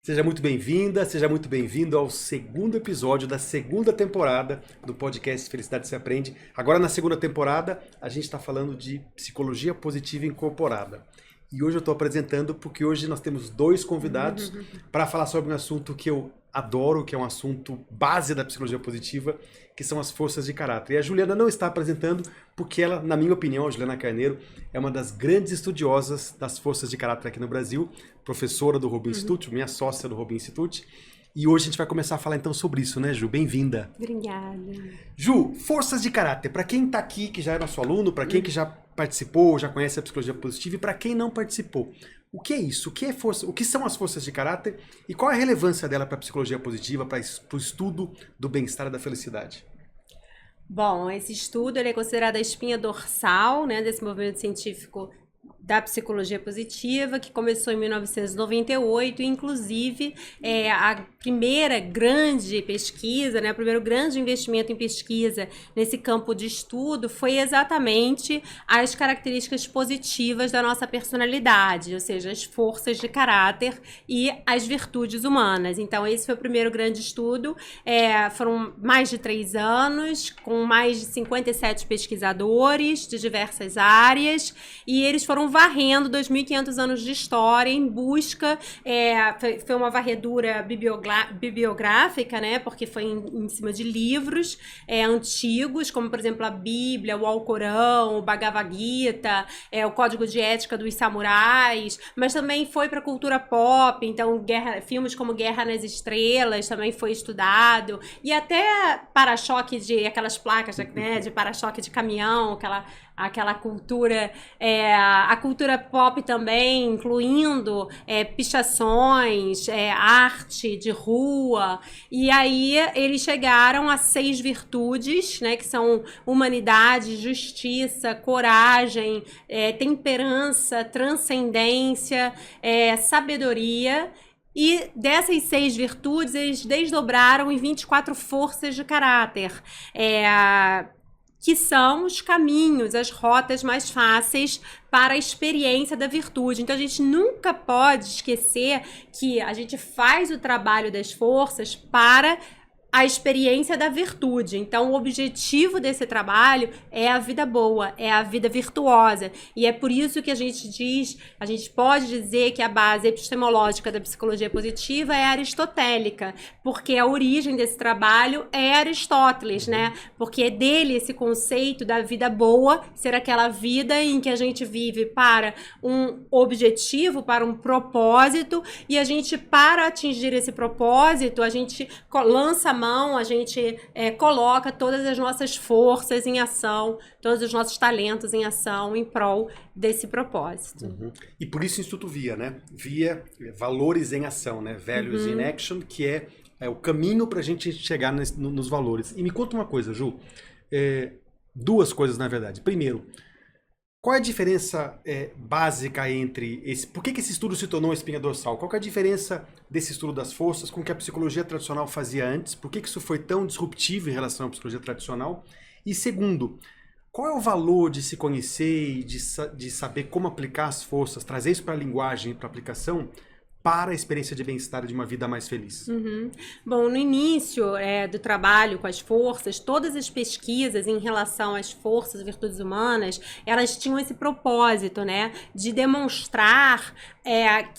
Seja muito bem-vinda, seja muito bem-vindo ao segundo episódio da segunda temporada do podcast Felicidade Se Aprende. Agora, na segunda temporada, a gente está falando de psicologia positiva incorporada. E hoje eu estou apresentando porque hoje nós temos dois convidados para falar sobre um assunto que eu adoro, que é um assunto base da psicologia positiva, que são as forças de caráter. E a Juliana não está apresentando porque ela, na minha opinião, a Juliana Carneiro, é uma das grandes estudiosas das forças de caráter aqui no Brasil, professora do Robin Institute, minha sócia do Robin Institute. E hoje a gente vai começar a falar então sobre isso, né, Ju? Bem-vinda. Obrigada. Ju, forças de caráter. Para quem está aqui, que já é nosso aluno, para quem que já participou, já conhece a psicologia positiva, e para quem não participou, o que é isso? O que é força? O que são as forças de caráter e qual é a relevância dela para a psicologia positiva, para o estudo do bem-estar e da felicidade? Bom, esse estudo ele é considerado a espinha dorsal, né, desse movimento científico da psicologia positiva, que começou em 1998, e inclusive a primeira grande pesquisa, né, o primeiro grande investimento em pesquisa nesse campo de estudo foi exatamente as características positivas da nossa personalidade, ou seja, as forças de caráter e as virtudes humanas. Então, esse foi o primeiro grande estudo, foram mais de 3 anos, com mais de 57 pesquisadores de diversas áreas, e eles foram varrendo 2.500 anos de história em busca, foi uma varredura bibliográfica, né, porque foi em cima de livros antigos, como por exemplo a Bíblia, o Alcorão, o Bhagavad Gita, o Código de Ética dos Samurais, mas também foi para a cultura pop, então filmes como Guerra nas Estrelas também foi estudado, e até para-choque aquelas placas, né, de para-choque de caminhão, aquela cultura, a cultura pop também, incluindo pichações, arte de rua, e aí eles chegaram a 6 virtudes, né, que são humanidade, justiça, coragem, temperança, transcendência, sabedoria. E dessas 6 virtudes, eles desdobraram em 24 forças de caráter, que são os caminhos, as rotas mais fáceis para a experiência da virtude. Então, a gente nunca pode esquecer que a gente faz o trabalho das forças para a experiência da virtude. Então, o objetivo desse trabalho é a vida boa, é a vida virtuosa. E é por isso que a gente pode dizer que a base epistemológica da psicologia positiva é aristotélica, porque a origem desse trabalho é Aristóteles, né? Porque é dele esse conceito da vida boa, ser aquela vida em que a gente vive para um objetivo, para um propósito, e a gente, para atingir esse propósito, a gente lança a mão, a gente coloca todas as nossas forças em ação, todos os nossos talentos em ação em prol desse propósito. E por isso o Instituto VIA, né? VIA, valores em ação, né? Values in Action, que é o caminho para a gente chegar nos valores. E me conta uma coisa, Ju. 2 coisas, na verdade. Primeiro, qual é a diferença básica entre esse... Por que esse estudo se tornou uma espinha dorsal? Qual que é a diferença desse estudo das forças com o que a psicologia tradicional fazia antes? Por que isso foi tão disruptivo em relação à psicologia tradicional? E segundo, qual é o valor de se conhecer e de saber como aplicar as forças, trazer isso para a linguagem e para a aplicação, para a experiência de bem-estar de uma vida mais feliz? Bom, no início do trabalho com as forças, todas as pesquisas em relação às forças e virtudes humanas, elas tinham esse propósito, né, de demonstrar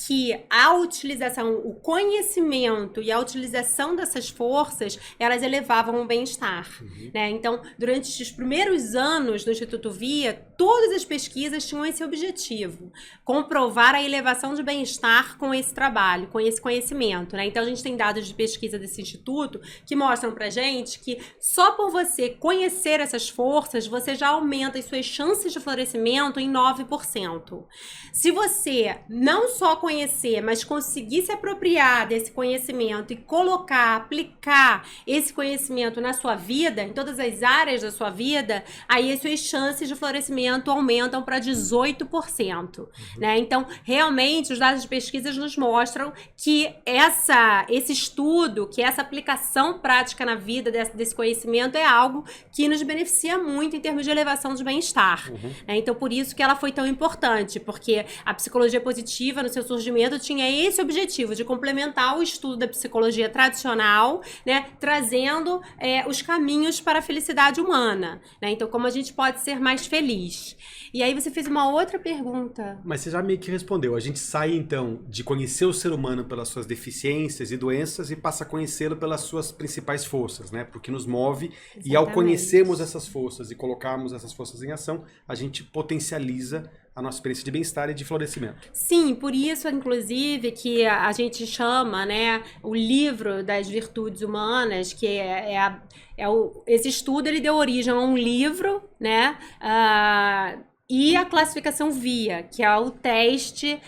que a utilização, o conhecimento e a utilização dessas forças, elas elevavam o bem-estar, né? Então, durante os primeiros anos do Instituto VIA, todas as pesquisas tinham esse objetivo, comprovar a elevação de bem-estar com esse trabalho, com esse conhecimento, né? Então, a gente tem dados de pesquisa desse instituto que mostram pra gente que só por você conhecer essas forças, você já aumenta as suas chances de florescimento em 9%. Se você não só conhecer, mas conseguir se apropriar desse conhecimento e colocar, aplicar esse conhecimento na sua vida, em todas as áreas da sua vida, aí as suas chances de florescimento aumentam para 18%, né? Então, realmente, os dados de pesquisas nos mostram que esse estudo, que essa aplicação prática na vida desse conhecimento é algo que nos beneficia muito em termos de elevação do bem-estar. Então, por isso que ela foi tão importante, porque a psicologia positiva, no seu surgimento, tinha esse objetivo de complementar o estudo da psicologia tradicional, né, trazendo os caminhos para a felicidade humana, né? Então, como a gente pode ser mais feliz. E aí você fez uma outra pergunta. Mas você já meio que respondeu. A gente sai, então, de conhecer o ser humano pelas suas deficiências e doenças e passa a conhecê-lo pelas suas principais forças, né? Porque nos move. Exatamente. E ao conhecermos essas forças e colocarmos essas forças em ação, a gente potencializa a nossa experiência de bem-estar e de florescimento. Sim, por isso, inclusive, que a gente chama, né, o livro das virtudes humanas, que esse estudo, ele deu origem a um livro, né, e a classificação VIA, que é um teste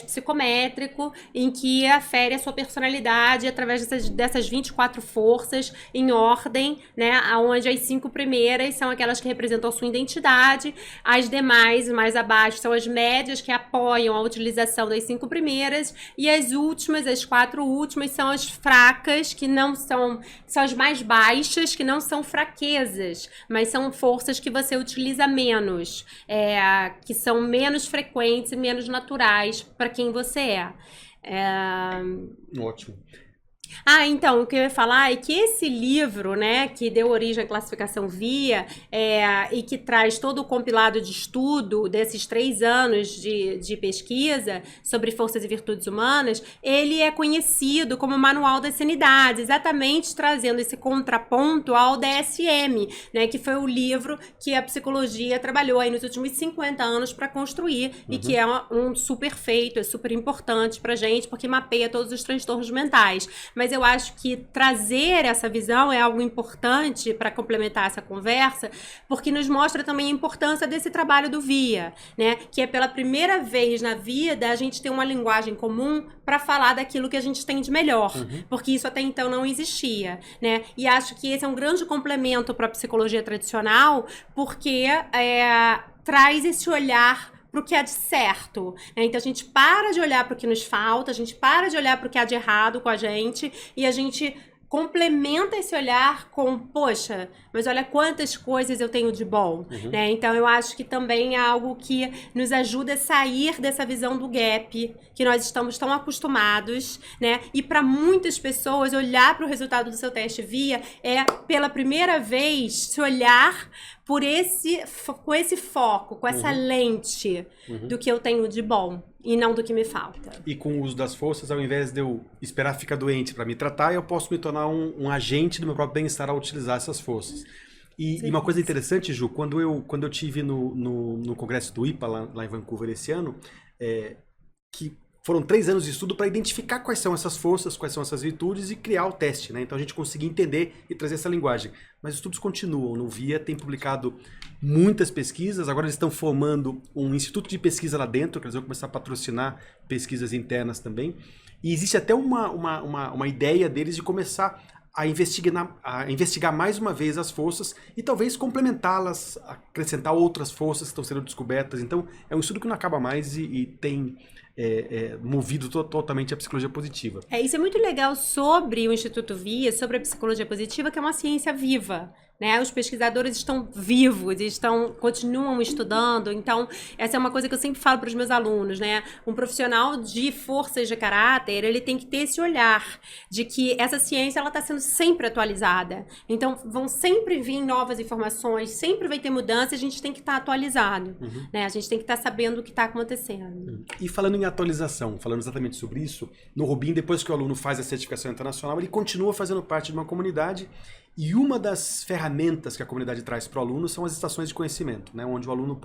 psicométrico em que afere a sua personalidade através dessas 24 forças em ordem, né, onde as 5 primeiras são aquelas que representam a sua identidade, as demais, mais abaixo, são as médias que apoiam a utilização das 5 primeiras, e as últimas, as 4 últimas, são as fracas, que não são as mais baixas, que não são fraquezas, mas são forças que você utiliza menos, que são menos frequentes e menos naturais para quem você é. Ótimo. Então, o que eu ia falar é que esse livro, né, que deu origem à classificação VIA, e que traz todo o compilado de estudo desses 3 anos de pesquisa sobre forças e virtudes humanas, ele é conhecido como Manual das Sanidades, exatamente trazendo esse contraponto ao DSM, né, que foi o livro que a psicologia trabalhou aí nos últimos 50 anos para construir, e que é um super feito, é super importante pra gente, porque mapeia todos os transtornos mentais. Mas eu acho que trazer essa visão é algo importante para complementar essa conversa, porque nos mostra também a importância desse trabalho do VIA, né? Que é pela primeira vez na vida a gente ter uma linguagem comum para falar daquilo que a gente tem de melhor, porque isso até então não existia, né? E acho que esse é um grande complemento para a psicologia tradicional, porque traz esse olhar para o que há de certo, né? Então a gente para de olhar para o que nos falta, a gente para de olhar para o que há de errado com a gente, e a gente complementa esse olhar com, poxa, mas olha quantas coisas eu tenho de bom, né? Então eu acho que também é algo que nos ajuda a sair dessa visão do gap, que nós estamos tão acostumados, né? E para muitas pessoas, olhar para o resultado do seu teste VIA é, pela primeira vez, se olhar com esse foco, com essa lente do que eu tenho de bom e não do que me falta. E com o uso das forças, ao invés de eu esperar ficar doente para me tratar, eu posso me tornar um agente do meu próprio bem-estar ao utilizar essas forças. E uma coisa interessante, Ju, quando eu tive no congresso do IPA, lá em Vancouver esse ano, que foram 3 anos de estudo para identificar quais são essas forças, quais são essas virtudes e criar o teste, né? Então a gente conseguia entender e trazer essa linguagem. Mas os estudos continuam. No VIA tem publicado muitas pesquisas, agora eles estão formando um instituto de pesquisa lá dentro, que eles vão começar a patrocinar pesquisas internas também. E existe até uma ideia deles de começar a investigar mais uma vez as forças e talvez complementá-las, acrescentar outras forças que estão sendo descobertas. Então é um estudo que não acaba mais e tem movido totalmente a psicologia positiva. Isso é muito legal sobre o Instituto VIA, sobre a psicologia positiva, que é uma ciência viva, né? Os pesquisadores estão vivos, continuam estudando. Então, essa é uma coisa que eu sempre falo para os meus alunos, né? Um profissional de forças de caráter, ele tem que ter esse olhar de que essa ciência ela está sendo sempre atualizada. Então, vão sempre vir novas informações, sempre vai ter mudança, e a gente tem que estar atualizado, né? A gente tem que estar sabendo o que está acontecendo. E falando em atualização, falando exatamente sobre isso, no Rubim, depois que o aluno faz a certificação internacional, ele continua fazendo parte de uma comunidade. E uma das ferramentas que a comunidade traz para o aluno são as estações de conhecimento, né? Onde o aluno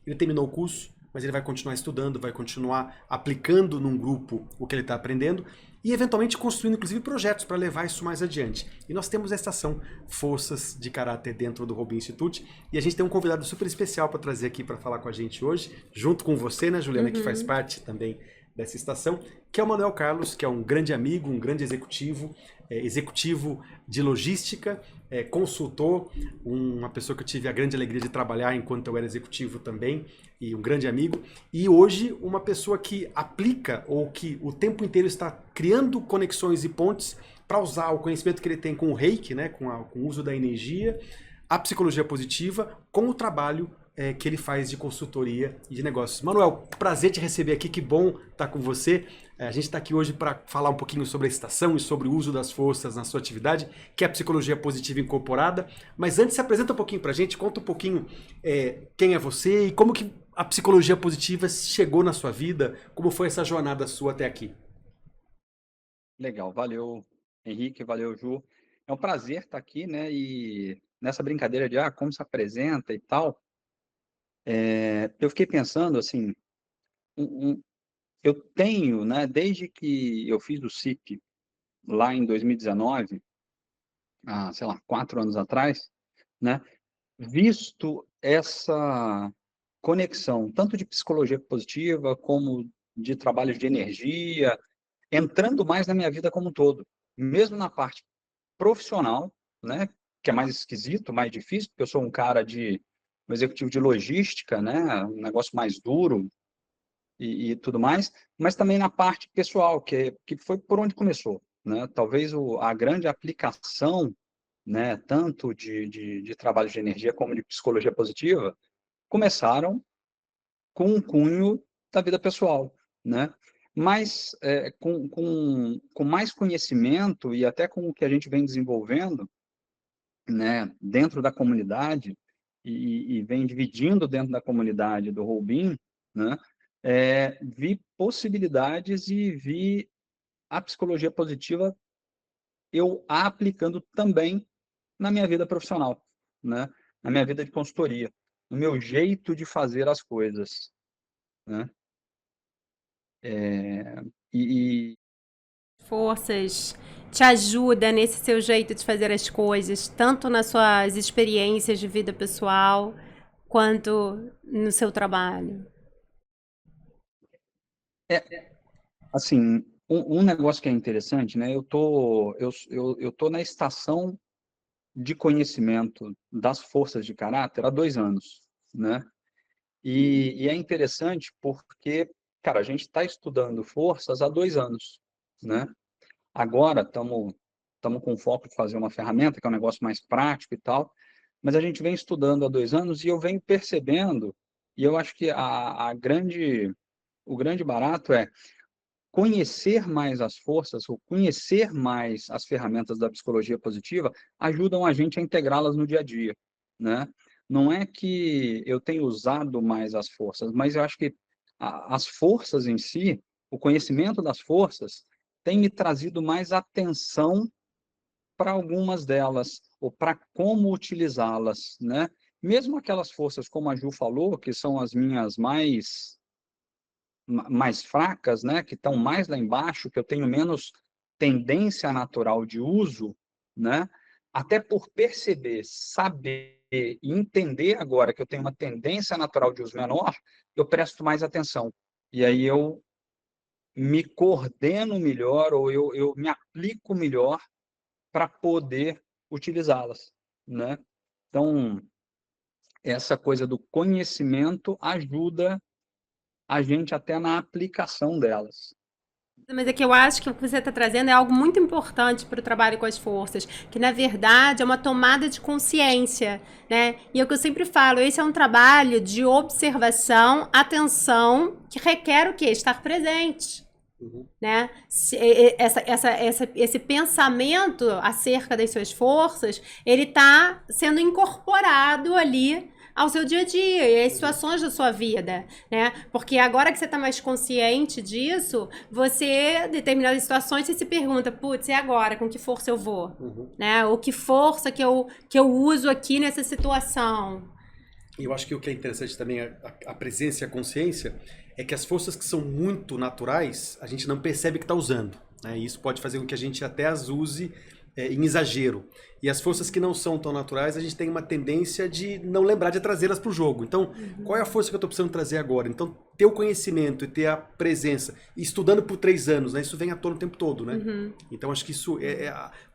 ele terminou o curso, mas ele vai continuar estudando, vai continuar aplicando num grupo o que ele está aprendendo e eventualmente construindo inclusive projetos para levar isso mais adiante. E nós temos a estação Forças de Caráter dentro do Rubim Institute e a gente tem um convidado super especial para trazer aqui para falar com a gente hoje, junto com você, né, Juliana, que faz parte também dessa estação, que é o Manuel Carlos, que é um grande amigo, um grande executivo, executivo de logística, consultor, uma pessoa que eu tive a grande alegria de trabalhar enquanto eu era executivo também, e um grande amigo, e hoje uma pessoa que aplica ou que o tempo inteiro está criando conexões e pontes para usar o conhecimento que ele tem com o Reiki, né, com o uso da energia, a psicologia positiva, com o trabalho que ele faz de consultoria e de negócios. Manuel, prazer te receber aqui, que bom estar com você. A gente está aqui hoje para falar um pouquinho sobre a estação e sobre o uso das forças na sua atividade, que é a psicologia positiva incorporada. Mas antes, se apresenta um pouquinho para a gente, conta um pouquinho quem é você e como que a psicologia positiva chegou na sua vida, como foi essa jornada sua até aqui. Legal, valeu, Henrique, valeu, Ju. É um prazer estar aqui, né? E nessa brincadeira de como se apresenta e tal, eu fiquei pensando assim, eu tenho, né, desde que eu fiz o CIP lá em 2019, sei lá, 4 anos atrás, né, visto essa conexão, tanto de psicologia positiva como de trabalhos de energia, entrando mais na minha vida como um todo, mesmo na parte profissional, né, que é mais esquisito, mais difícil, porque eu sou um executivo de logística, né, um negócio mais duro e tudo mais, mas também na parte pessoal, que foi por onde começou, né? Talvez a grande aplicação, né, tanto de trabalho de energia como de psicologia positiva, começaram com um cunho da vida pessoal, né? Mas com mais conhecimento e até com o que a gente vem desenvolvendo, né, dentro da comunidade e vem dividindo dentro da comunidade do Roubim, né, vi possibilidades e vi a psicologia positiva eu a aplicando também na minha vida profissional, né, na minha vida de consultoria, no meu jeito de fazer as coisas, né, e Forças te ajuda nesse seu jeito de fazer as coisas, tanto nas suas experiências de vida pessoal, quanto no seu trabalho. assim, um negócio que é interessante, né, eu tô na estação de conhecimento das forças de caráter há 2 anos, né? E é interessante porque, cara, a gente está estudando forças há 2 anos, né? Agora estamos com foco de fazer uma ferramenta que é um negócio mais prático e tal, mas a gente vem estudando há 2 anos e eu venho percebendo, e eu acho que o grande barato é conhecer mais as forças ou conhecer mais as ferramentas da psicologia positiva ajudam a gente a integrá-las no dia a dia, né? Não é que eu tenho usado mais as forças, mas eu acho que as forças em si, o conhecimento das forças, tem me trazido mais atenção para algumas delas, ou para como utilizá-las, né? Mesmo aquelas forças, como a Ju falou, que são as minhas mais fracas, né, que estão mais lá embaixo, que eu tenho menos tendência natural de uso, né, até por perceber, saber e entender agora que eu tenho uma tendência natural de uso menor, eu presto mais atenção. E aí eu me coordeno melhor ou eu me aplico melhor para poder utilizá-las, né? Então, essa coisa do conhecimento ajuda a gente até na aplicação delas. Mas é que eu acho que o que você está trazendo é algo muito importante para o trabalho com as forças, que na verdade é uma tomada de consciência, né? E é o que eu sempre falo, esse é um trabalho de observação, atenção, que requer o quê? Estar presente. Né? Esse pensamento acerca das suas forças, ele está sendo incorporado ali ao seu dia a dia e às situações da sua vida, né? Porque agora que você está mais consciente disso, você, em determinadas situações, você se pergunta, putz, e agora? Com que força eu vou? Né? Ou que força que eu uso aqui nessa situação? E eu acho que o que é interessante também, a presença e a consciência, é que as forças que são muito naturais, a gente não percebe que está usando, né? E isso pode fazer com que a gente até as use em exagero. E as forças que não são tão naturais, a gente tem uma tendência de não lembrar de trazê-las para o jogo. Então, qual é a força que eu estou precisando trazer agora? Então, ter o conhecimento e ter a presença, e estudando por 3 anos, né? Isso vem à tona o tempo todo, né? Então, acho que isso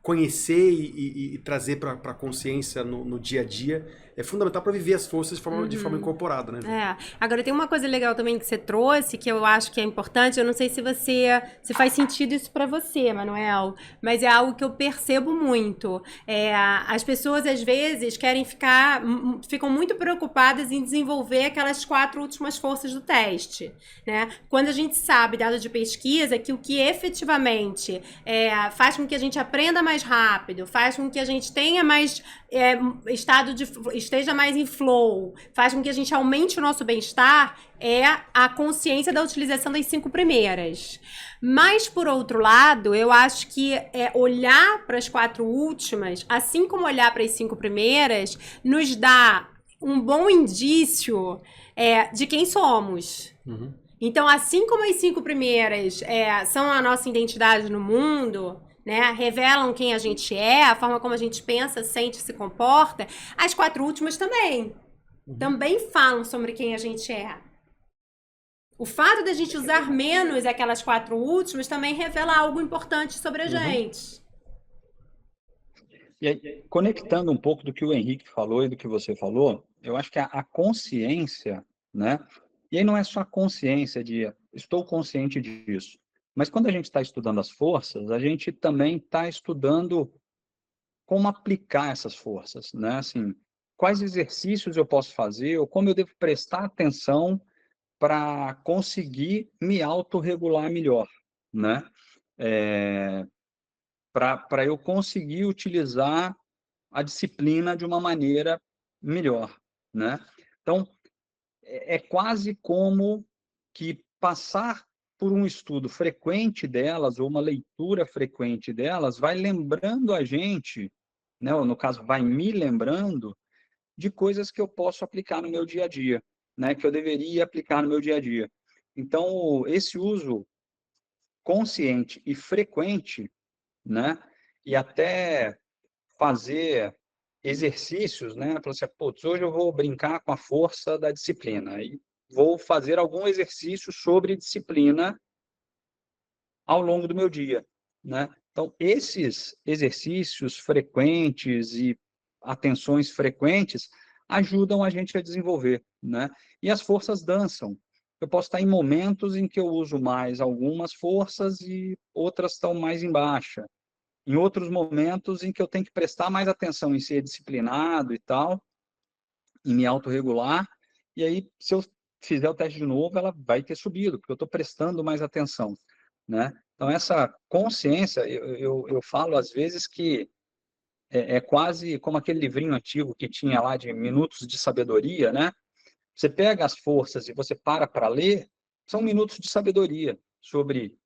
conhecer e trazer para a consciência no dia a dia é fundamental para viver as forças de forma incorporada, né? Agora tem uma coisa legal também que você trouxe, que eu acho que é importante, eu não sei se faz sentido isso para você, Manuel, mas é algo que eu percebo muito. As pessoas, às vezes, ficam muito preocupadas em desenvolver aquelas 4 últimas forças do teste, né? Quando a gente sabe, dado de pesquisa, que o que efetivamente faz com que a gente aprenda mais rápido, faz com que a gente tenha mais esteja mais em flow, faz com que a gente aumente o nosso bem-estar, é a consciência da utilização das 5 primeiras. Mas, por outro lado, eu acho que olhar para as 4 últimas, assim como olhar para as 5 primeiras, nos dá um bom indício de quem somos. Então, assim como as 5 primeiras são a nossa identidade no mundo, né, revelam quem a gente é, a forma como a gente pensa, sente, se comporta, as 4 últimas também. Também falam sobre quem a gente é. O fato de a gente usar menos aquelas 4 últimas também revela algo importante sobre a gente. E aí, conectando um pouco do que o Henrique falou e do que você falou, eu acho que a consciência, né? E aí não é só a consciência de estou consciente disso. Mas quando a gente está estudando as forças, a gente também está estudando como aplicar essas forças, né? Assim, quais exercícios eu posso fazer ou como eu devo prestar atenção para conseguir me autorregular melhor, né? Para eu conseguir utilizar a disciplina de uma maneira melhor, né? Então, é quase como que passar por um estudo frequente delas, ou uma leitura frequente delas, vai lembrando a gente, né, ou no caso, vai me lembrando de coisas que eu posso aplicar no meu dia a dia, né, que eu deveria aplicar no meu dia a dia. Então, esse uso consciente e frequente, né, e até fazer exercícios, né, para você, putz, hoje eu vou brincar com a força da disciplina, e vou fazer algum exercício sobre disciplina ao longo do meu dia, né? Então, esses exercícios frequentes e atenções frequentes ajudam a gente a desenvolver, né? E as forças dançam. Eu posso estar em momentos em que eu uso mais algumas forças e outras estão mais em baixa. Em outros momentos em que eu tenho que prestar mais atenção em ser disciplinado e tal, em me autorregular, e aí, se eu fizer o teste de novo, ela vai ter subido, porque eu estou prestando mais atenção, né? Então, essa consciência, eu falo às vezes que é quase como aquele livrinho antigo que tinha lá de Minutos de Sabedoria, né? Você pega as forças e você para ler, são minutos de sabedoria sobre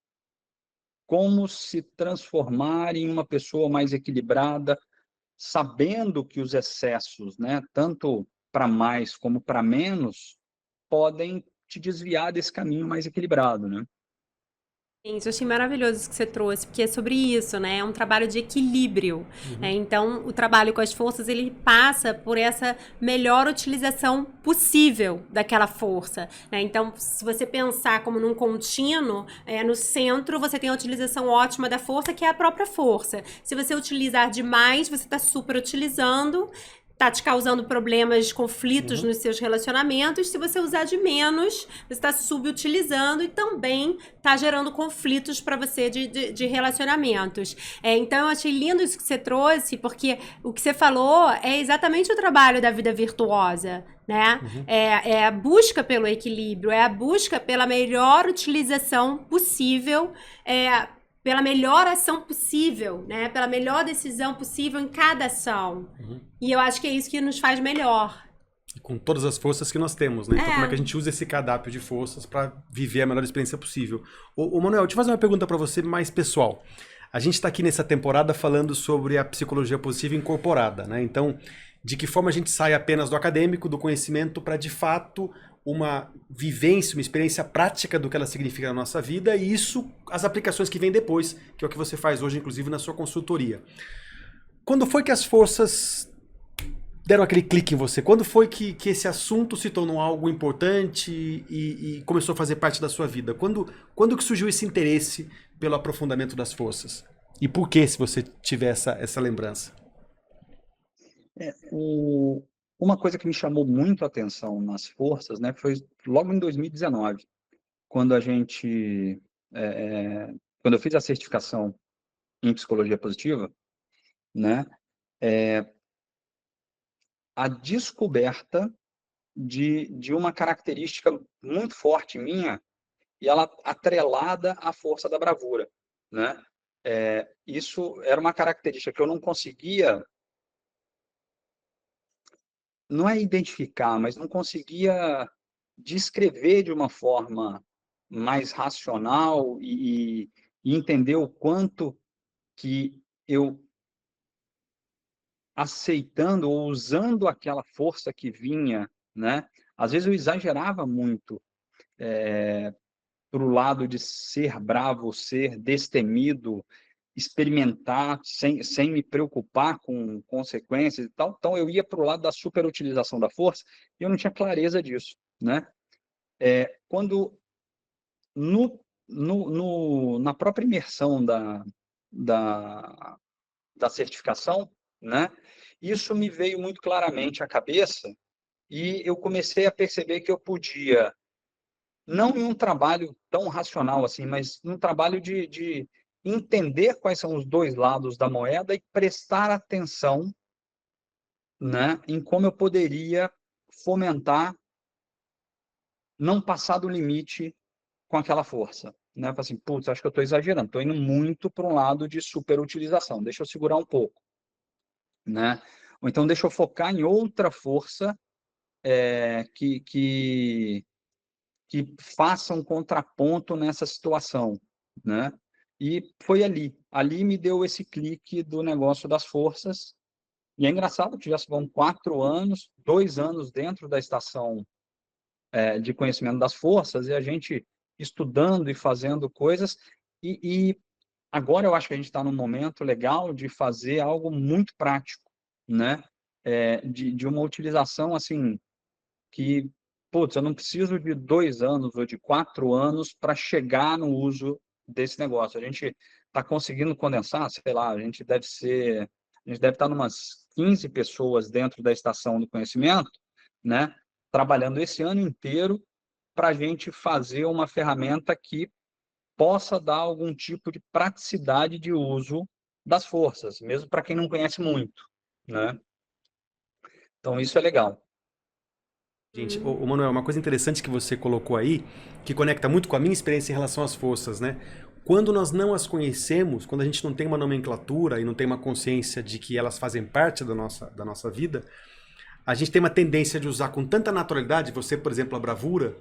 como se transformar em uma pessoa mais equilibrada, sabendo que os excessos, né, tanto para mais como para menos, podem te desviar desse caminho mais equilibrado, né? Gente, eu achei maravilhoso isso que você trouxe, porque é sobre isso, né? É um trabalho de equilíbrio. Né? Então, o trabalho com as forças, ele passa por essa melhor utilização possível daquela força. Né? Então, se você pensar como num contínuo, no centro você tem a utilização ótima da força, que é a própria força. Se você utilizar demais, você está superutilizando, tá te causando problemas, conflitos nos seus relacionamentos. Se você usar de menos, você está subutilizando e também tá gerando conflitos para você de relacionamentos. Então, eu achei lindo isso que você trouxe, porque o que você falou é exatamente o trabalho da vida virtuosa, né? É a busca pelo equilíbrio, é a busca pela melhor utilização possível, pela melhor ação possível, né? Pela melhor decisão possível em cada ação. E eu acho que é isso que nos faz melhor. Com todas as forças que nós temos, né? Então, como é que a gente usa esse cardápio de forças para viver a melhor experiência possível? Ô Manuel, deixa eu fazer uma pergunta para você mais pessoal. A gente está aqui nessa temporada falando sobre a psicologia positiva incorporada, né? Então, de que forma a gente sai apenas do acadêmico, do conhecimento, para de fato uma vivência, uma experiência prática do que ela significa na nossa vida, e isso, as aplicações que vêm depois, que é o que você faz hoje, inclusive, na sua consultoria. Quando foi que as forças deram aquele clique em você? Quando foi que esse assunto se tornou algo importante e começou a fazer parte da sua vida? Quando que surgiu esse interesse pelo aprofundamento das forças? E por que, se você tiver essa lembrança? Uma coisa que me chamou muito a atenção nas forças, né, foi logo em 2019, quando a gente, quando eu fiz a certificação em psicologia positiva, né, a descoberta de uma característica muito forte minha e ela atrelada à força da bravura, né? Isso era uma característica que eu não conseguia, não é identificar, mas não conseguia descrever de uma forma mais racional e entender o quanto que eu aceitando ou usando aquela força que vinha, né? Às vezes eu exagerava muito para o lado de ser bravo, ser destemido, experimentar sem me preocupar com consequências e tal. Então eu ia para o lado da superutilização da força e eu não tinha clareza disso, né? Quando na própria imersão da, da certificação, né? Isso me veio muito claramente à cabeça e eu comecei a perceber que eu podia, não em um trabalho tão racional assim, mas num trabalho de entender quais são os dois lados da moeda e prestar atenção, né, em como eu poderia fomentar não passar do limite com aquela força. Né? Assim, putz, acho que eu estou exagerando, estou indo muito para um lado de superutilização, deixa eu segurar um pouco. Né? Ou então deixa eu focar em outra força que faça um contraponto nessa situação, né? E foi ali me deu esse clique do negócio das forças, e é engraçado que já vão 4 anos, 2 anos dentro da estação de conhecimento das forças, e a gente estudando e fazendo coisas, e agora eu acho que a gente está num momento legal de fazer algo muito prático, né? De uma utilização, assim, que, putz, eu não preciso de 2 anos ou de 4 anos para chegar no uso desse negócio. A gente está conseguindo condensar, sei lá, a gente deve estar umas 15 pessoas dentro da estação do conhecimento, né? Trabalhando esse ano inteiro para a gente fazer uma ferramenta que possa dar algum tipo de praticidade de uso das forças, mesmo para quem não conhece muito, né? Então, isso é legal. Gente, o Manuel, uma coisa interessante que você colocou aí, que conecta muito com a minha experiência em relação às forças, né? Quando nós não as conhecemos, quando a gente não tem uma nomenclatura e não tem uma consciência de que elas fazem parte da nossa vida, a gente tem uma tendência de usar com tanta naturalidade, você, por exemplo, a bravura,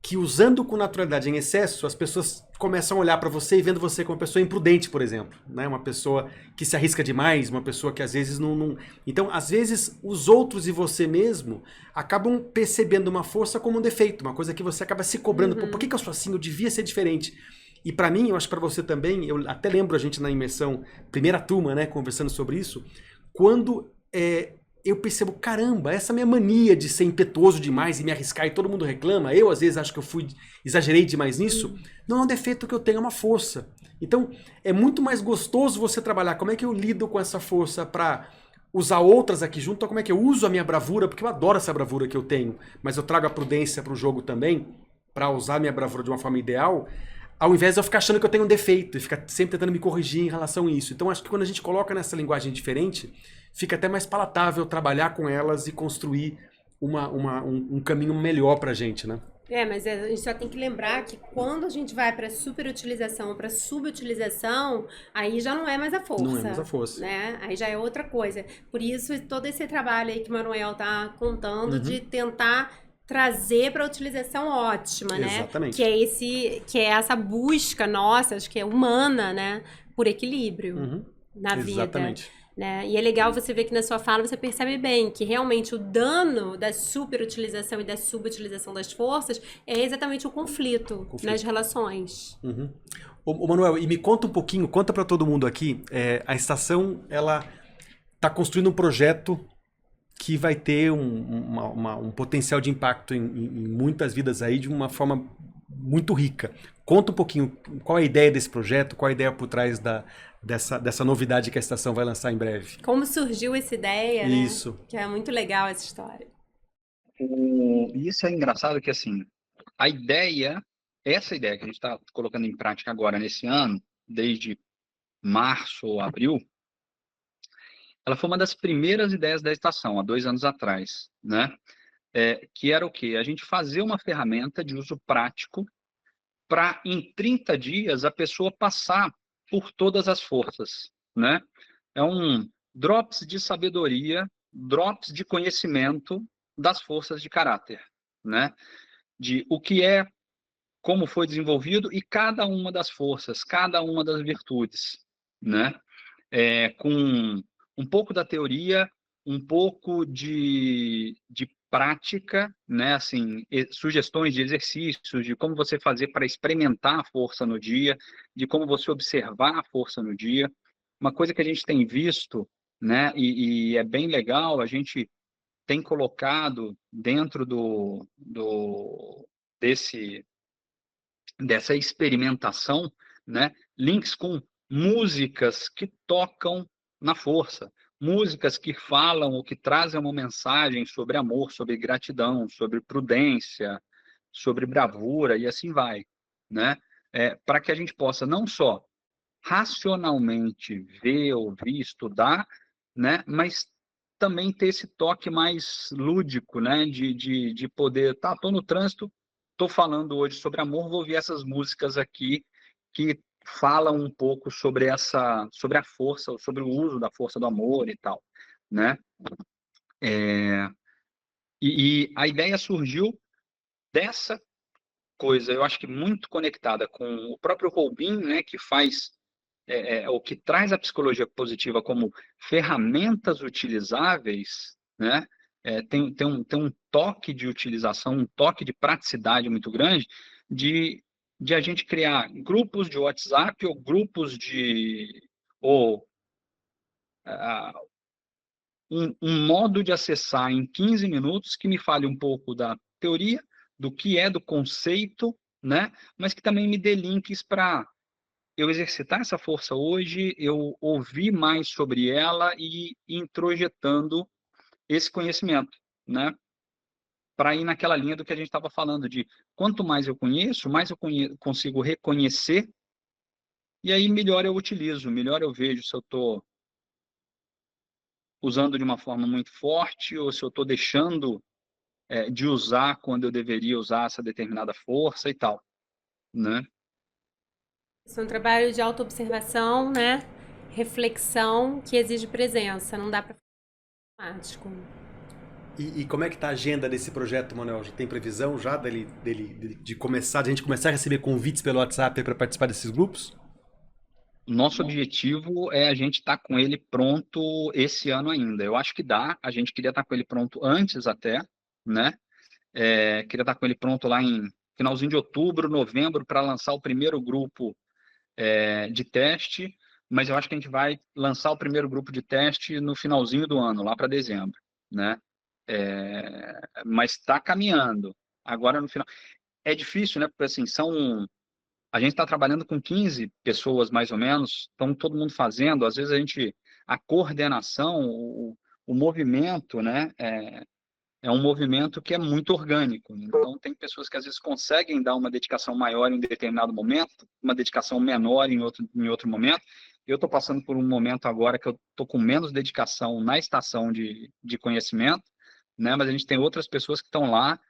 que usando com naturalidade em excesso, as pessoas começam a olhar para você e vendo você como uma pessoa imprudente, por exemplo, né? Uma pessoa que se arrisca demais, uma pessoa que às vezes não... Então, às vezes, os outros e você mesmo acabam percebendo uma força como um defeito, uma coisa que você acaba se cobrando. Pô, por que eu sou assim? Eu devia ser diferente. E para mim, eu acho que para você também, eu até lembro a gente na imersão, primeira turma, né, conversando sobre isso, quando eu percebo, caramba, essa minha mania de ser impetuoso demais e me arriscar e todo mundo reclama, eu às vezes acho que exagerei demais nisso, não é um defeito que eu tenho, é uma força. Então, é muito mais gostoso você trabalhar como é que eu lido com essa força para usar outras aqui junto, como é que eu uso a minha bravura, porque eu adoro essa bravura que eu tenho, mas eu trago a prudência para o jogo também, para usar a minha bravura de uma forma ideal, ao invés de eu ficar achando que eu tenho um defeito e ficar sempre tentando me corrigir em relação a isso. Então, acho que quando a gente coloca nessa linguagem diferente, fica até mais palatável trabalhar com elas e construir um caminho melhor pra gente, né? Mas a gente só tem que lembrar que quando a gente vai para superutilização ou para subutilização, aí já não é mais a força. Não é mais a força. Né? Aí já é outra coisa. Por isso, todo esse trabalho aí que o Manuel tá contando de tentar trazer para a utilização ótima, né? Exatamente. Que é essa busca nossa, acho que é humana, né? Por equilíbrio na vida. Exatamente. Né? E é legal você ver que na sua fala você percebe bem que realmente o dano da superutilização e da subutilização das forças é exatamente o conflito. Nas relações. Ô, Manuel, e me conta um pouquinho, conta para todo mundo aqui, a estação, ela tá construindo um projeto que vai ter um potencial de impacto em muitas vidas aí de uma forma muito rica. Conta um pouquinho qual é a ideia desse projeto, qual é a ideia por trás dessa novidade que a estação vai lançar em breve. Como surgiu essa ideia, né? Isso. Que é muito legal essa história. Isso é engraçado que, assim, essa ideia que a gente está colocando em prática agora nesse ano, desde março ou abril, ela foi uma das primeiras ideias da estação, há 2 anos atrás, né? Que era o quê? A gente fazer uma ferramenta de uso prático para, em 30 dias, a pessoa passar por todas as forças, né? É um drops de sabedoria, drops de conhecimento das forças de caráter, né? De o que é, como foi desenvolvido e cada uma das forças, cada uma das virtudes, né? Com um pouco da teoria, um pouco de prática, né? Assim, sugestões de exercícios, de como você fazer para experimentar a força no dia, de como você observar a força no dia. Uma coisa que a gente tem visto, né? E é bem legal, a gente tem colocado dentro dessa experimentação, né, links com músicas que tocam na força, músicas que falam ou que trazem uma mensagem sobre amor, sobre gratidão, sobre prudência, sobre bravura e assim vai, né? Para que a gente possa não só racionalmente ver, ouvir, estudar, né, mas também ter esse toque mais lúdico, né, de poder, tá, tô no trânsito, tô falando hoje sobre amor, vou ouvir essas músicas aqui que falam um pouco sobre sobre a força, sobre o uso da força do amor e tal, né? E a ideia surgiu dessa coisa, eu acho que muito conectada com o próprio Robin, né, que faz o que traz a psicologia positiva como ferramentas utilizáveis, né? Tem um toque de utilização, um toque de praticidade muito grande de a gente criar grupos de WhatsApp ou grupos ou ah, um modo de acessar em 15 minutos que me fale um pouco da teoria, do que é, do conceito, né? Mas que também me dê links para eu exercitar essa força hoje, eu ouvir mais sobre ela e ir introjetando esse conhecimento, né? Para ir naquela linha do que a gente estava falando, de quanto mais eu conheço, mais eu consigo reconhecer, e aí melhor eu utilizo, melhor eu vejo se eu estou usando de uma forma muito forte ou se eu estou deixando de usar quando eu deveria usar essa determinada força e tal, né? Isso é um trabalho de autoobservação, né? Reflexão que exige presença, não dá para fazer automático. E como é que tá a agenda desse projeto, Manuel? Já tem previsão já de começar, de a gente começar a receber convites pelo WhatsApp para participar desses grupos? Nosso objetivo é a gente estar com ele pronto esse ano ainda. Eu acho que dá. A gente queria estar com ele pronto antes até, né? Queria estar com ele pronto lá em finalzinho de outubro, novembro, para lançar o primeiro grupo de teste. Mas eu acho que a gente vai lançar o primeiro grupo de teste no finalzinho do ano, lá para dezembro, né? Mas está caminhando. Agora no final. É difícil, né? Porque assim, a gente está trabalhando com 15 pessoas, mais ou menos, então todo mundo fazendo, às vezes a coordenação, o movimento, né, é um movimento que é muito orgânico. Então tem pessoas que às vezes conseguem dar uma dedicação maior em um determinado momento, uma dedicação menor em outro momento. Eu estou passando por um momento agora que eu estou com menos dedicação na estação de conhecimento, né, mas a gente tem outras pessoas que estão lá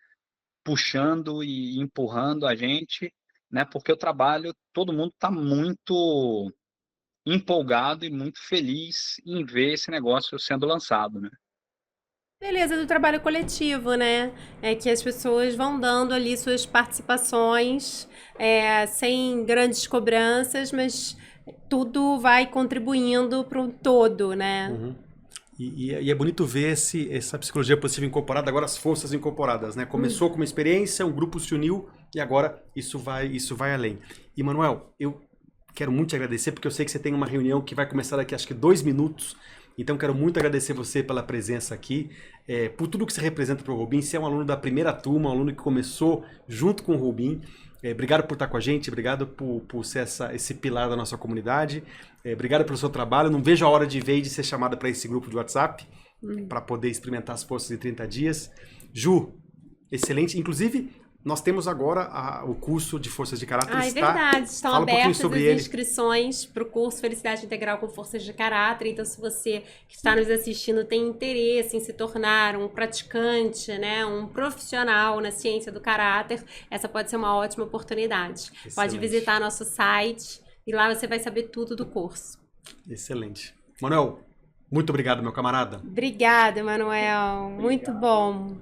puxando e empurrando a gente, né? Porque o trabalho, todo mundo está muito empolgado e muito feliz em ver esse negócio sendo lançado, né? Beleza do trabalho coletivo, né? É que as pessoas vão dando ali suas participações, sem grandes cobranças, mas tudo vai contribuindo para um todo, né? Uhum. E é bonito ver essa psicologia positiva incorporada, agora as forças incorporadas, né? Começou com uma experiência, um grupo se uniu e agora isso vai além. E, Manuel, eu quero muito te agradecer porque eu sei que você tem uma reunião que vai começar daqui, acho que 2 minutos. Então, quero muito agradecer você pela presença aqui, por tudo que você representa para o Rubim. Você é um aluno da primeira turma, um aluno que começou junto com o Rubim. Obrigado por estar com a gente, obrigado por ser esse pilar da nossa comunidade. Obrigado pelo seu trabalho. Não vejo a hora de ver e de ser chamada para esse grupo de WhatsApp, para poder experimentar as forças em 30 dias. Ju, excelente. Inclusive, nós temos agora o curso de Forças de Caráter. É verdade. Estão Fala abertas sobre as ele. inscrições para o curso Felicidade Integral com Forças de Caráter. Então, se você que está nos assistindo tem interesse em se tornar um praticante, né, um profissional na ciência do caráter, essa pode ser uma ótima oportunidade. Excelente. Pode visitar nosso site e lá você vai saber tudo do curso. Excelente. Manuel, muito obrigado, meu camarada. Obrigada, Manuel. Muito bom.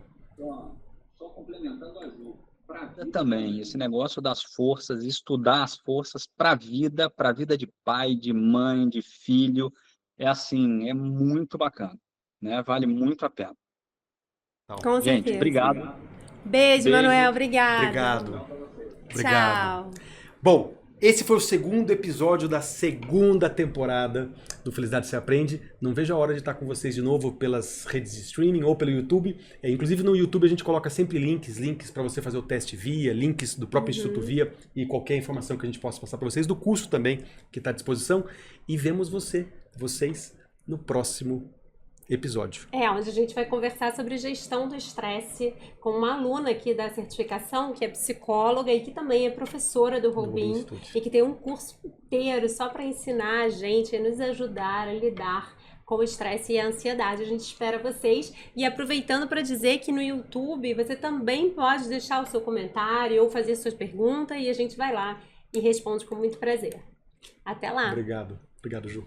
Só complementando a Ju. Também, esse negócio das forças, estudar as forças para a vida de pai, de mãe, de filho, é muito bacana, né? Vale muito a pena. Com Gente, certeza. obrigado. Beijo, Manuel. Obrigada. Obrigado. Tchau. Bom, esse foi o segundo episódio da segunda temporada do Felicidade Se Aprende. Não vejo a hora de estar com vocês de novo pelas redes de streaming ou pelo YouTube. Inclusive no YouTube a gente coloca sempre links para você fazer o teste via, links do próprio Instituto Via e qualquer informação que a gente possa passar para vocês, do curso também que está à disposição. E vemos vocês no próximo episódio. Onde a gente vai conversar sobre gestão do estresse com uma aluna aqui da certificação, que é psicóloga e que também é professora do Rubim e que tem um curso inteiro só para ensinar a gente e nos ajudar a lidar com o estresse e a ansiedade. A gente espera vocês. E aproveitando para dizer que no YouTube você também pode deixar o seu comentário ou fazer sua pergunta e a gente vai lá e responde com muito prazer. Até lá. Obrigado, Ju.